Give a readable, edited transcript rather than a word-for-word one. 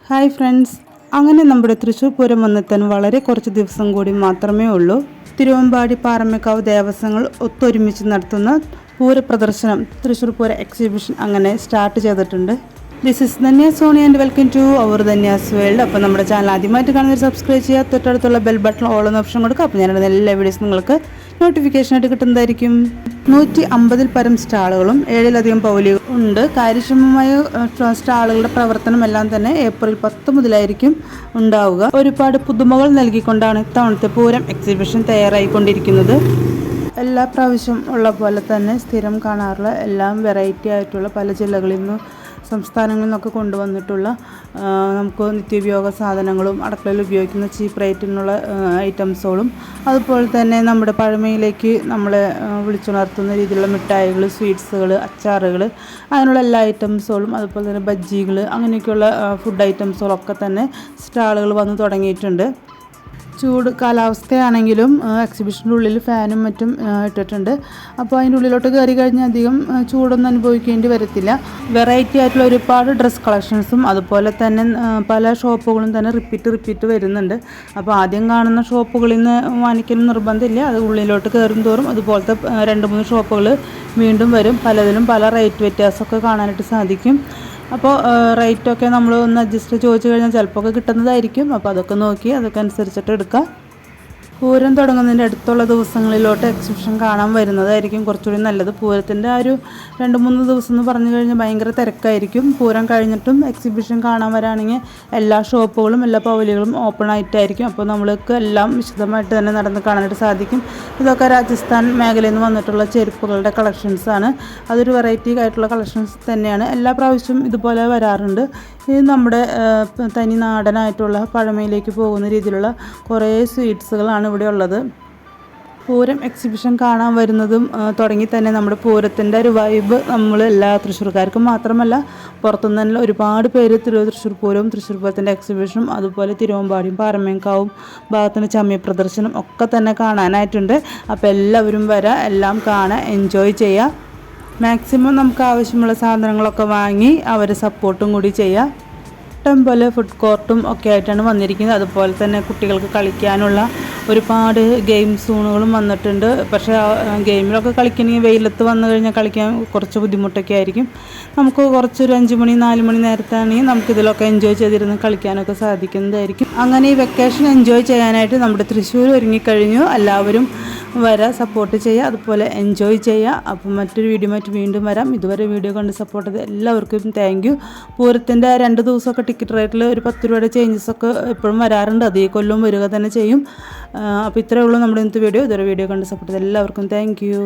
Hi friends, അങ്ങനെ നമ്മുടെ തൃശ്ശൂർ പൂരം വന്നെത്താൻ വളരെ കുറച്ച് ദിവസം കൂടി മാത്രമേ ഉള്ളൂ. തിരുവമ്പാടി പാറമേക്കാവ് ദേവസ്വങ്ങൾ ഒത്തൊരുമിച്ച് നടത്തുന്ന പൂരപ്രദർശനം തൃശ്ശൂർ പൂര എക്സിബിഷൻ അങ്ങനെ സ്റ്റാർട്ട് ചെയ്തിട്ടുണ്ട്. This is Dhanya Soni and welcome to our Dhanya's world. അപ്പോൾ നമ്മുടെ ചാനൽ ആദ്യമായിട്ട് കാണുന്നവർ സബ്സ്ക്രൈബ് ചെയ്യുക, തൊട്ടടുത്തുള്ള ബെൽ ബട്ടൺ ഓൾ എന്ന ഓപ്ഷൻ കൊടുക്കുക. അപ്പോൾ ഞാനിടുന്ന എല്ലാ വീഡിയോസും നിങ്ങൾക്ക് നോട്ടിഫിക്കേഷനായിട്ട് കിട്ടുന്നതായിരിക്കും. 150 പരം സ്റ്റാളുകളും 7ലധികം പൗലികളും ഉണ്ട്. കാര്യക്ഷമമായ സ്റ്റാളുകളുടെ പ്രവർത്തനമെല്ലാം തന്നെ ഏപ്രിൽ 10 മുതലായിരിക്കും ഉണ്ടാവുക. ഒരുപാട് പുതുമകൾ നൽകിക്കൊണ്ടാണ് ഇത്തവണത്തെ പൂരം എക്സിബിഷൻ തയ്യാറായിക്കൊണ്ടിരിക്കുന്നത്. എല്ലാ പ്രാവശ്യം ഉള്ള പോലെ തന്നെ സ്ഥിരം കാണാറുള്ള എല്ലാം വെറൈറ്റി ആയിട്ടുള്ള പല ജില്ലകളിൽ നിന്നും സംസ്ഥാനങ്ങളിൽ നിന്നൊക്കെ കൊണ്ടുവന്നിട്ടുള്ള നമുക്ക് നിത്യോപയോഗ സാധനങ്ങളും അടുക്കളയിൽ ഉപയോഗിക്കുന്ന ചീപ്പ് റേറ്റിനുള്ള ഐറ്റംസുകളും അതുപോലെ തന്നെ നമ്മുടെ പഴമയിലേക്ക് നമ്മളെ വിളിച്ചുണർത്തുന്ന രീതിയിലുള്ള മിഠായികൾ, സ്വീറ്റ്സുകൾ, അച്ചാറുകൾ, അങ്ങനെയുള്ള എല്ലാ ഐറ്റംസുകളും അതുപോലെ തന്നെ ബജ്ജികൾ, അങ്ങനെയൊക്കെയുള്ള ഫുഡ് ഐറ്റംസുകളൊക്കെ തന്നെ സ്റ്റാളുകൾ വന്ന് തുടങ്ങിയിട്ടുണ്ട്. ചൂട് കാലാവസ്ഥയാണെങ്കിലും എക്സിബിഷൻ്റെ ഉള്ളിൽ ഫാനും മറ്റും ഇട്ടിട്ടുണ്ട്. അപ്പോൾ അതിൻ്റെ ഉള്ളിലോട്ട് കയറി കഴിഞ്ഞാൽ അധികം ചൂടൊന്നും അനുഭവിക്കേണ്ടി വരത്തില്ല. വെറൈറ്റി ആയിട്ടുള്ള ഒരുപാട് ഡ്രസ് കളക്ഷൻസും അതുപോലെ തന്നെ പല ഷോപ്പുകളും തന്നെ റിപ്പീറ്റ് വരുന്നുണ്ട്. അപ്പോൾ ആദ്യം കാണുന്ന ഷോപ്പുകളിൽ നിന്ന് വാങ്ങിക്കലും നിർബന്ധമില്ല. അത് ഉള്ളിലോട്ട് കയറും തോറും അതുപോലത്തെ 2-3 ഷോപ്പുകൾ വീണ്ടും വരും. പലതിലും പല റേറ്റ് വ്യത്യാസമൊക്കെ കാണാനായിട്ട് സാധിക്കും. അപ്പോൾ റേറ്റൊക്കെ നമ്മൾ ഒന്ന് അഡ്ജസ്റ്റ് ചോദിച്ചു കഴിഞ്ഞാൽ ചിലപ്പോൾ കിട്ടുന്നതായിരിക്കും. അപ്പോൾ അതൊക്കെ നോക്കി അതൊക്കെ അനുസരിച്ചിട്ട് എടുക്കാം. പൂരം തുടങ്ങുന്നതിൻ്റെ അടുത്തുള്ള ദിവസങ്ങളിലോട്ട് എക്സിബിഷൻ കാണാൻ വരുന്നതായിരിക്കും കുറച്ചുകൂടി നല്ലത്. പൂരത്തിൻ്റെ ആ ഒരു 2-3 ദിവസം എന്ന് പറഞ്ഞു കഴിഞ്ഞാൽ ഭയങ്കര തിരക്കായിരിക്കും. പൂരം കഴിഞ്ഞിട്ടും എക്സിബിഷൻ കാണാൻ വരാണെങ്കിൽ എല്ലാ ഷോപ്പുകളും എല്ലാ പവലികളും ഓപ്പൺ ആയിട്ടായിരിക്കും. അപ്പോൾ നമ്മൾക്ക് എല്ലാം വിശദമായിട്ട് തന്നെ നടന്ന് കാണാനായിട്ട് സാധിക്കും. ഇതൊക്കെ രാജസ്ഥാൻ മേഖലയിൽ നിന്ന് വന്നിട്ടുള്ള ചെരുപ്പുകളുടെ കളക്ഷൻസാണ്. അതൊരു വെറൈറ്റി ആയിട്ടുള്ള കളക്ഷൻസ് തന്നെയാണ്. എല്ലാ പ്രാവശ്യവും ഇതുപോലെ വരാറുണ്ട്. ഇത് നമ്മുടെ തനി നാടനായിട്ടുള്ള പഴമയിലേക്ക് പോകുന്ന രീതിയിലുള്ള കുറേ സ്വീറ്റ്സുകളാണ് ഇവിടെ ഉള്ളത്. പൂരം എക്സിബിഷൻ കാണാൻ വരുന്നതും തുടങ്ങി തന്നെ നമ്മുടെ പൂരത്തിൻ്റെ ഒരു വൈബ് നമ്മൾ എല്ലാ തൃശ്ശൂർക്കാർക്കും മാത്രമല്ല പുറത്തുനിന്ന് തന്നെ ഒരുപാട് പേര് തൃശ്ശൂർ പൂരവും തൃശ്ശൂർ പൂരത്തിൻ്റെ എക്സിബിഷനും അതുപോലെ തിരുവമ്പാടിയും പാറമേക്കാവും ഭാഗത്തിൻ്റെ ചമ്യ പ്രദർശനം ഒക്കെ തന്നെ കാണാനായിട്ടുണ്ട്. അപ്പോൾ എല്ലാവരും വരാം, എല്ലാം കാണാൻ എൻജോയ് ചെയ്യുക. മാക്സിമം നമുക്ക് ആവശ്യമുള്ള സാധനങ്ങളൊക്കെ വാങ്ങി അവരെ സപ്പോർട്ടും കൂടി ചെയ്യാം. ഇഷ്ടംപോലെ ഫുഡ് കോർട്ടും ഒക്കെ ആയിട്ടാണ് വന്നിരിക്കുന്നത്. അതുപോലെ തന്നെ കുട്ടികൾക്ക് കളിക്കാനുള്ള ഒരുപാട് ഗെയിം സോണുകളും വന്നിട്ടുണ്ട്. പക്ഷേ ഗെയിമിലൊക്കെ കളിക്കണമെങ്കിൽ വെയിലത്ത് വന്നു കഴിഞ്ഞാൽ കളിക്കാൻ കുറച്ച് ബുദ്ധിമുട്ടൊക്കെ ആയിരിക്കും. നമുക്ക് കുറച്ചൊരു 5 മണി 4 മണി നേരത്താണെങ്കിൽ നമുക്കിതിലൊക്കെ എൻജോയ് ചെയ്തിരുന്ന് കളിക്കാനൊക്കെ സാധിക്കുന്നതായിരിക്കും. അങ്ങനെ ഈ വെക്കേഷൻ എൻജോയ് ചെയ്യാനായിട്ട് നമ്മുടെ തൃശ്ശൂർ ഒരുങ്ങിക്കഴിഞ്ഞു. എല്ലാവരും വരാം, സപ്പോർട്ട് ചെയ്യുക, അതുപോലെ എൻജോയ് ചെയ്യുക. അപ്പം മറ്റൊരു വീഡിയോയുമായിട്ട് വീണ്ടും വരാം. ഇതുവരെ വീഡിയോ കണ്ട് സപ്പോർട്ട് ചെയ്ത് എല്ലാവർക്കും താങ്ക് യു. പൂരത്തിൻ്റെ 2 ദിവസമൊക്കെ ടിക്കറ്റ് റേറ്റിൽ ഒരു 10 രൂപയുടെ ചേഞ്ചസൊക്കെ എപ്പോഴും വരാറുണ്ട്. അത് ഈ കൊല്ലം വരിക തന്നെ ചെയ്യും. അപ്പോൾ ഇത്രയേ ഉള്ളൂ നമ്മുടെ ഇന്നത്തെ വീഡിയോ. ഇതൊരു വീഡിയോ കണ്ട് സപ്പോർട്ട് ചെയ്ത് എല്ലാവർക്കും താങ്ക് യു.